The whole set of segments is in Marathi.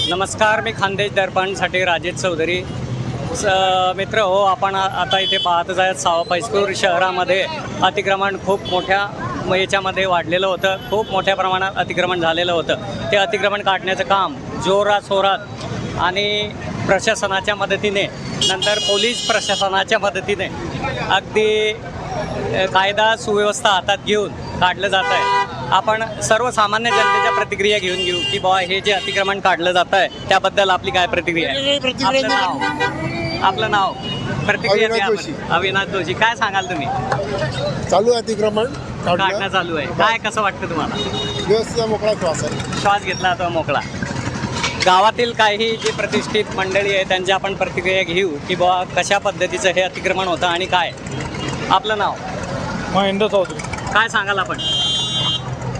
नमस्कार, मी खानदेश दर्पणसाठी राजेश चौधरी. मित्र हो, आपण आता इथे पाहतच आहेत पैसपूर शहरामध्ये अतिक्रमण खूप मोठ्या याच्यामध्ये वाढलेलं होतं. खूप मोठ्या प्रमाणात अतिक्रमण झालेलं होतं. ते अतिक्रमण काढण्याचं काम जोराशोरात आणि प्रशासनाच्या मदतीने, नंतर पोलीस प्रशासनाच्या मदतीने अगदी कायदा सुव्यवस्था हातात घेऊन काढलं जात आहे. आपण सर्वसामान्य जनतेच्या प्रतिक्रिया घेऊन घेऊ की बाबा हे जे अतिक्रमण काढलं जात आहे त्याबद्दल आपली काय प्रतिक्रिया आहे. आपलं नाव प्रतिक्रिया द्या. अविनाश जोशी, काय सांगाल तुम्ही? चालू आहे अतिक्रमण काढणं चालू आहे. काय कसं वाटतं तुम्हाला? व्यवस्थित मोकळा श्वास आहे. श्वास घेतला तो मोकळा. गावातील काही जी प्रतिष्ठित मंडळी आहे त्यांची आपण प्रतिक्रिया घेऊ की बाबा कशा पद्धतीचं हे अतिक्रमण होतं आणि काय. आपलं नाव? महेंद्र चौधरी. काय सांगाल आपण?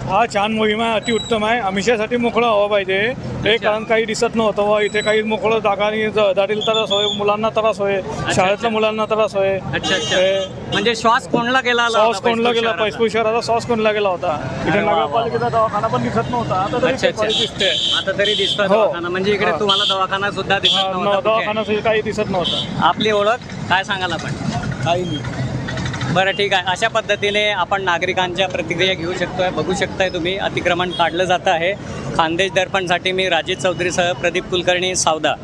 हा छान मोहीम आहे, अतिउत्तम आहे. हमेशासाठी मोकळं हवं पाहिजे. हे कारण काही दिसत नव्हतं व इथे काही मोकळं जागा दाटील त्रास होय, मुलांना त्रास होय, शाळेतल्या मुलांना त्रास होय. अच्छा. म्हणजे श्वास कोणला गेला? श्वास कोणला गेला? पैसपूर शहराचा श्वास कोणला गेला होता. इथे नगरपालिकेचा दवाखाना पण दिसत नव्हता. आता तरी दिसते. आता तरी दिसतोय दवाखाना. म्हणजे इकडे तुम्हाला दवाखाना सुद्धा दिसत नव्हता. दवाखाना काही दिसत नव्हता. आपली ओळख काय सांगाल आपण? काही नाही. बरं, ठीक आहे. अशा पद्धतीने आपण नागरिकांच्या प्रतिक्रिया घेऊ शकतोय. बघू शकताय तुम्ही अतिक्रमण काढलं जातं आहे. खानदेश दर्पणसाठी मी राजेश चौधरीसह प्रदीप कुलकर्णी, सावदा.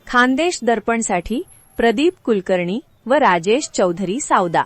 खानदेश दर्पणसाठी प्रदीप कुलकर्णी व राजेश चौधरी, सावदा.